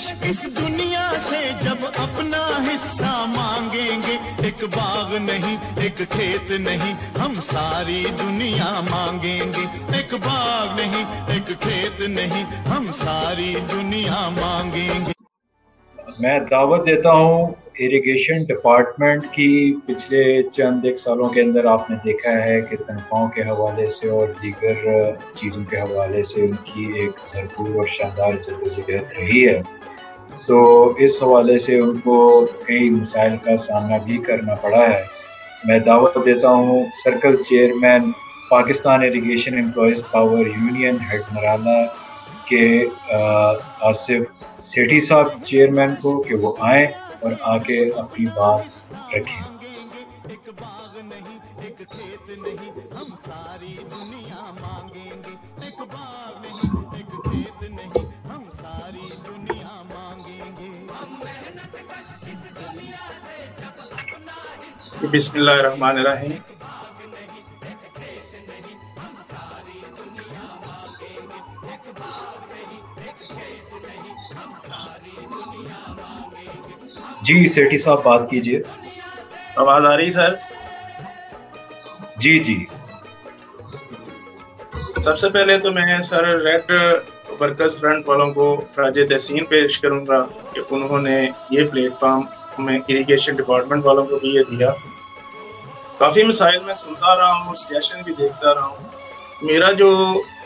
کش اس دنیا سے جب اپنا حصہ مانگیں گے، ایک باغ نہیں ایک کھیت نہیں ہم ساری دنیا مانگیں گے، ایک باغ نہیں ایک کھیت نہیں ہم ساری دنیا مانگیں گے۔ میں دعوت دیتا ہوں اریگیشن ڈپارٹمنٹ کی۔ پچھلے چند ایک سالوں کے اندر آپ نے دیکھا ہے کہ تنخواہوں کے حوالے سے اور دیگر چیزوں کے حوالے سے ان کی ایک بھرپور اور شاندار جدوجہد رہی ہے، تو اس حوالے سے ان کو کئی مسائل کا سامنا بھی کرنا پڑا ہے۔ میں دعوت دیتا ہوں circle chairman Pakistan irrigation employees power union head Nirala کے آصف سیٹھی صاحب چیئرمین کو کہ وہ آئیں اور آ کے اپنی بات رکھیں۔ ایک باغ نہیں ایک کھیت نہیں ہم ساری دنیا مانگیں گے، ایک باغ نہیں ایک کھیت نہیں ہم ساری دنیا مانگیں گے۔ بسم اللہ الرحمن الرحیم۔ جی سیٹھی صاحب بات کیجئے۔ آواز آ رہی سر؟ جی جی۔ سب سے پہلے تو میں سر ریڈ ورکرز فرنٹ والوں کو خراج تحسین پیش کروں گا کہ انہوں نے یہ پلیٹ فارم ہمیں اریگیشن ڈپارٹمنٹ والوں کو بھی یہ دیا۔ کافی مسائل میں سنتا رہا ہوں، سجیشن بھی دیکھتا رہا ہوں۔ میرا جو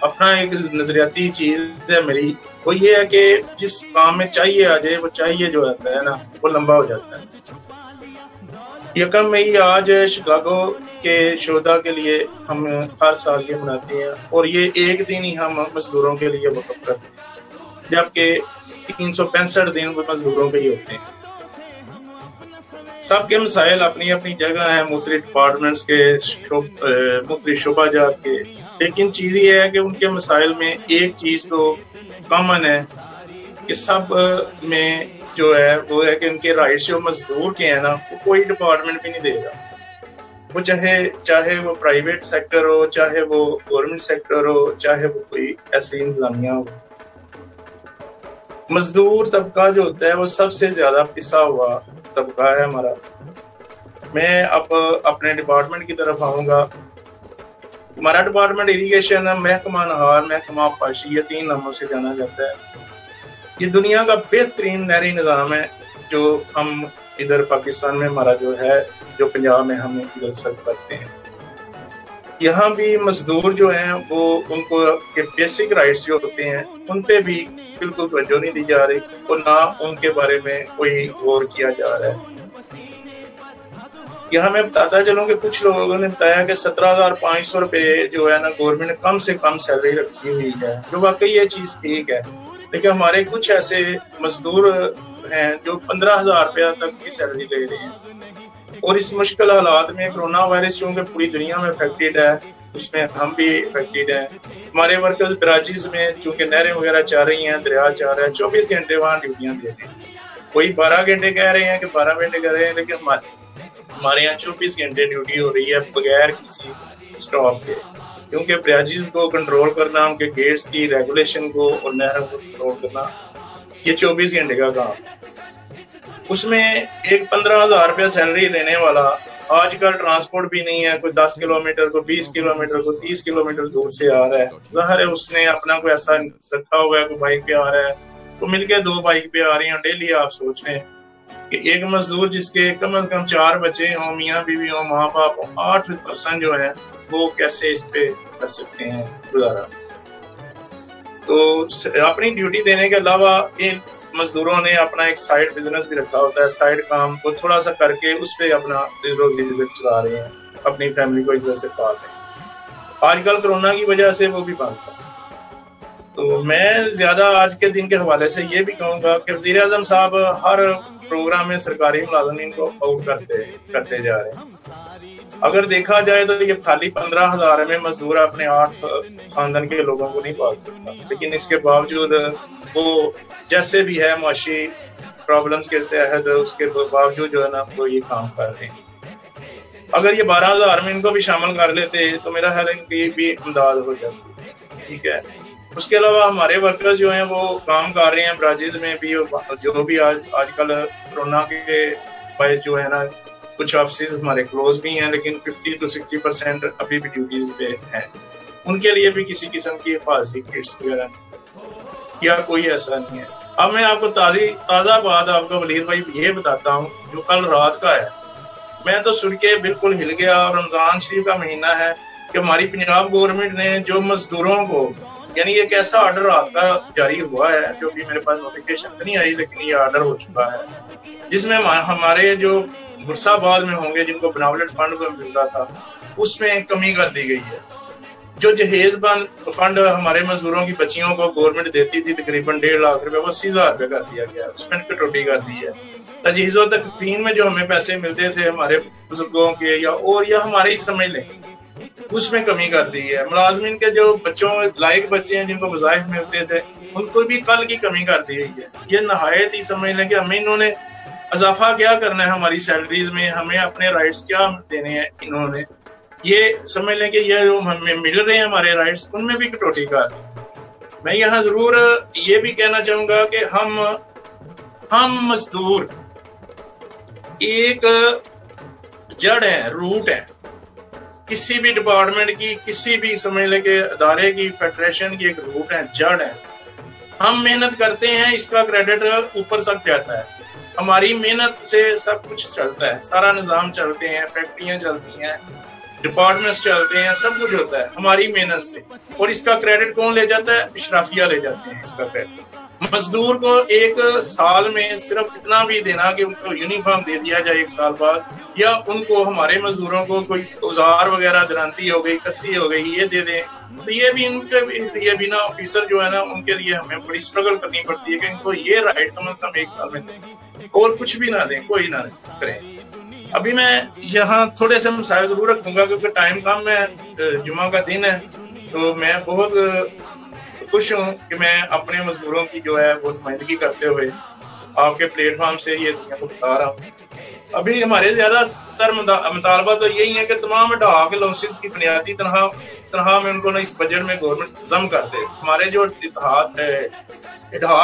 اپنا ایک نظریاتی چیز ہے میری، وہ یہ ہے کہ جس کام میں چاہیے آ جائے وہ چاہیے جو رہتا ہے نا وہ لمبا ہو جاتا ہے۔ یکم مئی آج شکاگو کے شہداء کے لیے ہم ہر سال یہ مناتے ہیں، اور یہ ایک دن ہی ہم مزدوروں کے لیے وقف کرتے ہیں، جبکہ 365 دن وہ مزدوروں کے ہی ہوتے ہیں۔ سب کے مسائل اپنی اپنی جگہ ہیں، مختلف ڈپارٹمنٹس کے، مختلف شعبہ جات کے، لیکن چیز یہ ہے کہ ان کے مسائل میں ایک چیز تو کامن ہے کہ سب میں جو ہے وہ ہے کہ ان کے رائٹس جو مزدور کے ہیں نا وہ کوئی ڈپارٹمنٹ بھی نہیں دے گا، وہ چاہے وہ پرائیویٹ سیکٹر ہو، چاہے وہ گورنمنٹ سیکٹر ہو، چاہے وہ کوئی ایسی انتظامیہ ہو۔ مزدور طبقہ جو ہوتا ہے وہ سب سے زیادہ پسا ہوا طبقہ ہے ہمارا۔ میں اب اپنے ڈپارٹمنٹ کی طرف آؤں گا۔ ہمارا ڈپارٹمنٹ اریگیشن محکمہ نہار، محکمہ آبپاشی، یہ 3 ناموں سے جانا جاتا ہے۔ یہ دنیا کا بہترین نہری نظام ہے جو ہم ادھر پاکستان میں ہمارا جو ہے، جو پنجاب میں ہم ادھر سرو کرتے ہیں۔ یہاں بھی مزدور جو ہیں وہ ان کو کے بیسک رائٹس جو ہوتے ہیں ان پہ بھی بالکل توجہ نہیں دی جا رہی، اور نہ ان کے بارے میں کوئی غور کیا جا رہا ہے۔ یہاں میں بتاتا چلوں کہ کچھ لوگوں نے بتایا کہ 17,500 روپے جو ہے نا گورنمنٹ کم سے کم سیلری رکھی ہوئی ہے، جو واقعی یہ چیز ٹھیک ہے، لیکن ہمارے کچھ ایسے مزدور ہیں جو 15,000 روپیہ تک کی سیلری لے رہے ہیں، اور اس مشکل حالات میں کرونا وائرس چونکہ پوری دنیا میں افیکٹڈ ہے، اس میں ہم بھی افیکٹڈ ہیں۔ ہمارے ورکرز براجز میں چونکہ نہریں وغیرہ چاہ رہی ہیں، دریا چاہ رہا ہے، 24 گھنٹے وہاں ڈیوٹیاں دے رہے ہیں۔ کوئی 12 گھنٹے کہہ رہے ہیں کہ 12 گھنٹے کر رہے ہیں، لیکن ہمارے یہاں 24 گھنٹے ڈیوٹی ہو رہی ہے بغیر کسی اسٹاپ کے، کیونکہ بریاجز کو کنٹرول کرنا، ان کے گیٹس کی ریگولیشن کو اور نہروں کو کنٹرول کرنا یہ 24 گھنٹے کا کام ہے۔ اس میں ایک 15,000 روپیہ سیلری لینے والا آج کل ٹرانسپورٹ بھی نہیں ہے، کوئی 10 کلومیٹر کو 20 کلومیٹر کو 30 کلومیٹر دور سے آ رہا ہے، ظاہر ہے اس نے اپنا کوئی ایسا رکھا ہوا ہے، کوئی بائک پہ آ رہا ہے، وہ مل کے 2 بائک پہ آ رہی ہیں ڈیلی۔ آپ سوچ رہے ہیں کہ ایک مزدور جس کے کم از کم 4 بچے ہوں، میاں بیوی ہوں، ماں باپ ہوں، 8 پرسن جو ہیں وہ کیسے اس پہ کر سکتے ہیں گزارا؟ تو اپنی ڈیوٹی دینے کے علاوہ ان مزدوروں نے اپنا ایک سائڈ بزنس بھی رکھا ہوتا ہے، سائڈ کام کو تھوڑا سا کر کے اس پہ اپنا روزی رزق چلا رہے ہیں، اپنی فیملی کو عزت سے پال رہے ہیں۔ آج کل کرونا کی وجہ سے وہ بھی بند ہے۔ تو میں زیادہ آج کے دن کے حوالے سے یہ بھی کہوں گا کہ وزیر اعظم صاحب ہر پروگرام میں سرکاری ملازمین کو آؤٹ کرتے جا رہے ہیں۔ اگر دیکھا جائے تو یہ خالی 15,000 میں مزدور اپنے 8 خاندان کے لوگوں کو نہیں پال سکتا، لیکن اس کے باوجود وہ جیسے بھی ہے معاشی پرابلمز کے تحت اس کے باوجود جو ہے نا وہ یہ کام کر رہے ہیں۔ اگر یہ 12,000 میں ان کو بھی شامل کر لیتے تو میرا خیال ہے کہ بھی امداد ہو جاتی، ٹھیک ہے۔ اس کے علاوہ ہمارے ورکرز جو ہیں وہ کام کر رہے ہیں براجز میں بھی، جو بھی آج کل کورونا کے باعث جو ہے نا کچھ آفسز ہمارے کلوز بھی ہیں، لیکن 50 to 60% ابھی بھی ڈیوٹیز پہ ہیں. ان کے لیے بھی کسی قسم کی حفاظتی کٹس وغیرہ یا کوئی ایسا نہیں ہے. اب میں آپ کو تازہ بات آپ کو ولید بھائی یہ بتاتا ہوں جو کل رات کا ہے. میں تو سن کے بالکل ہل گیا. رمضان شریف کا مہینہ ہے کہ ہماری پنجاب گورنمنٹ نے جو مزدوروں کو، یعنی ایک ایسا آرڈر آپ کا جاری ہوا ہے جو بھی میرے پاس نوٹیفیکیشن نہیں آئی، لیکن یہ آرڈر ہو چکا ہے، جس میں ہمارے جو برسا آباد میں ہوں گے جن کو بناوٹ فنڈ ملتا تھا اس میں کمی کر دی گئی ہے. جو جہیز بند فنڈ ہمارے مزدوروں کی بچیوں کو گورنمنٹ دیتی تھی تقریباً 1.5 لاکھ روپے، وہ 80,000 روپے کر دیا گیا، اس میں کٹوتی کر دی ہے. تجہیز و تکفین میں جو ہمیں پیسے ملتے تھے ہمارے بزرگوں کے یا ہمارے ہی سمجھ لیں، اس میں کمی کر دی ہے. ملازمین کے جو بچوں لائق بچے ہیں جن کو وظائف ملتے تھے ان کو بھی کل کی کمی کر دی گئی ہے. یہ نہایت ہی سمجھ لیں کہ ہمیں انہوں نے اضافہ کیا کرنا ہے ہماری سیلریز میں، ہمیں اپنے رائٹس کیا دینے ہیں. انہوں نے یہ سمجھ لیں کہ یہ جو ہمیں مل رہے ہیں ہمارے رائٹس ان میں بھی کٹوتی کر. میں یہاں ضرور یہ بھی کہنا چاہوں گا کہ ہم مزدور ایک جڑ ہیں، روٹ ہیں کسی بھی ڈپارٹمنٹ کی، کسی بھی سمجھ لیں کہ ادارے کی، فیڈریشن کی ایک روٹ ہے، جڑ ہے. ہم محنت کرتے ہیں، اس کا کریڈٹ اوپر تک جاتا ہے. ہماری محنت سے سب کچھ چلتا ہے، سارا نظام چلتے ہیں، فیکٹریاں چلتی ہیں، ڈپارٹمنٹس چلتے ہیں، سب کچھ ہوتا ہے ہماری محنت سے. اور اس کا کریڈٹ کون لے جاتا ہے؟ اشرافیہ لے جاتے ہیں اس کا کریڈٹ. مزدور کو ایک سال میں صرف اتنا بھی دینا کہ ان کو یونیفارم دے دیا جائے 1 سال بعد، یا ان کو ہمارے مزدوروں کو کوئی اوزار وغیرہ درانتی ہو گئی، کسی ہو گئی، یہ دے دیں. تو یہ بھی ان کے لیے بھی نا آفیسر جو ہے نا ان کے لیے ہمیں بڑی اسٹرگل کرنی پڑتی ہے کہ ان کو یہ رائٹ کم از کم 1 سال میں دیں اور کچھ بھی نہ دیں، کوئی نہ کریں. ابھی میں یہاں تھوڑے سے مسائل ضرور رکھوں گا کیونکہ ٹائم کم ہے، جمعہ کا دن ہے. تو میں بہت خوش ہوں کہ میں اپنے مزدوروں کی جو ہے وہ نمائندگی کرتے ہوئے آپ کے پلیٹ فارم سے یہ دنیا کو بتا رہا ہوں. ابھی ہمارے زیادہ تر مطالبہ تو یہی ہے کہ تمام اڈہاک الاؤنسز کی بنیادی تنخواہ میں ان کو اس بجٹ میں گورنمنٹ ضم کر دے. ہمارے جو اڈہاک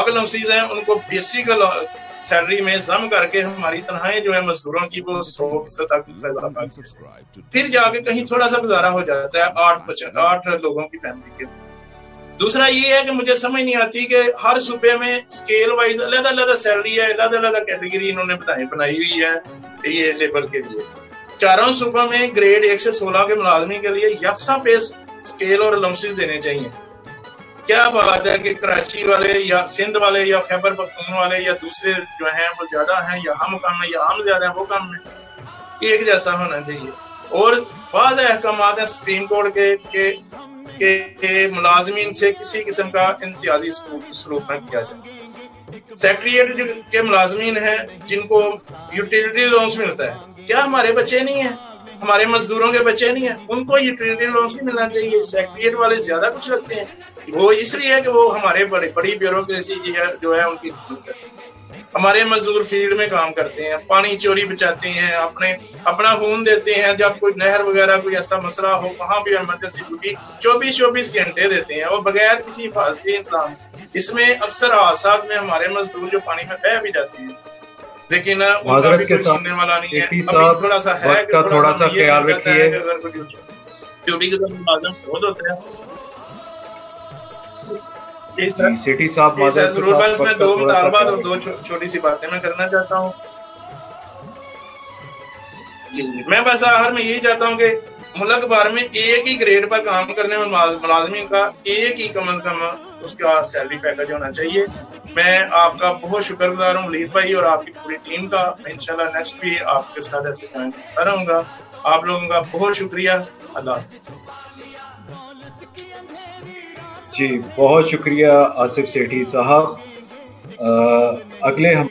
الاؤنسز ہیں ان کو بیسک سیلری میں ضم کر کے ہماری تنخواہیں جو ہے مزدوروں کی وہ 100% تک اضافہ، پھر جا کے کہیں تھوڑا سا گزارا ہو جاتا ہے 8 لوگوں کی فیملی کے. دوسرا یہ ہے کہ مجھے سمجھ نہیں آتی کہ ہر صوبے میں اسکیل وائز علیحدہ سیلری ہے، علیحدہ کیٹیگری انہوں نے بنائی ہوئی ہے یہ لیبر کے لیے. 4 صوبوں میں گریڈ 1 سے 16 کے ملازمین کے لیے یکساں پے اسکیل اور الاؤنسز دینے چاہیے. کیا بات ہے کہ کراچی والے یا سندھ والے یا خیبر پختونخوا والے یا دوسرے جو ہیں وہ زیادہ ہیں، یا ہم کم ہیں، یا ہم زیادہ ہیں وہ کم ہیں. ایک جیسا ہونا چاہیے. اور واضح احکامات ہیں سپریم کورٹ کے کہ ملازمین سے کسی قسم کا امتیازی سلوک نہ کیا جائے. سیکریٹریٹ کے ملازمین ہیں جن کو یوٹیلیٹی لونز ملتا ہے، کیا ہمارے بچے نہیں ہیں؟ ہمارے مزدوروں کے بچے نہیں ہیں؟ ان کو یوٹیلیٹی لونز بھی ملنا چاہیے. سیکریٹریٹ والے زیادہ کچھ رکھتے ہیں، وہ اس لیے ہے کہ وہ ہمارے بڑی بیوروکریسی جو ہے ان کی خدمت کرتے ہیں. ہمارے مزدور فیلڈ میں کام کرتے ہیں، پانی چوری بچاتے ہیں، اپنا خون دیتے ہیں. جب کوئی نہر وغیرہ کوئی ایسا مسئلہ ہو وہاں بھی ایمرجنسی ڈیوٹی 24 گھنٹے دیتے ہیں اور بغیر کسی حفاظتی انتظام. اس میں اکثر حادثات میں ہمارے مزدور جو پانی میں بہہ بھی جاتے ہیں، لیکن ان کا بھی کوئی سننے والا نہیں ہے. ابھی تھوڑا سا ہے کہ تھوڑا سا خیال رکھیے، ڈیوٹی کے دوران ملازم بہت ہوتے ہیں. سٹی صاحب ضرور بس میں 2 مطالبات اور 2 چھوٹی سی باتیں میں کرنا چاہتا ہوں. جی میں بس آخر میں یہی چاہتا ہوں کہ ملک بھر میں ایک ہی گریڈ پر کام کرنے میں ملازمین کا ایک ہی کم از کم اس کا سیلری پیکج ہونا چاہیے. میں آپ کا بہت شکر گزار ہوں ولید بھائی اور آپ کی پوری ٹیم کا. میں انشاءاللہ نیکسٹ بھی آپ کے ساتھ ایسے جوائن کرتا رہوں گا. آپ لوگوں کا بہت شکریہ. اللہ جی بہت شکریہ آصف سیٹھی صاحب. اگلے ہم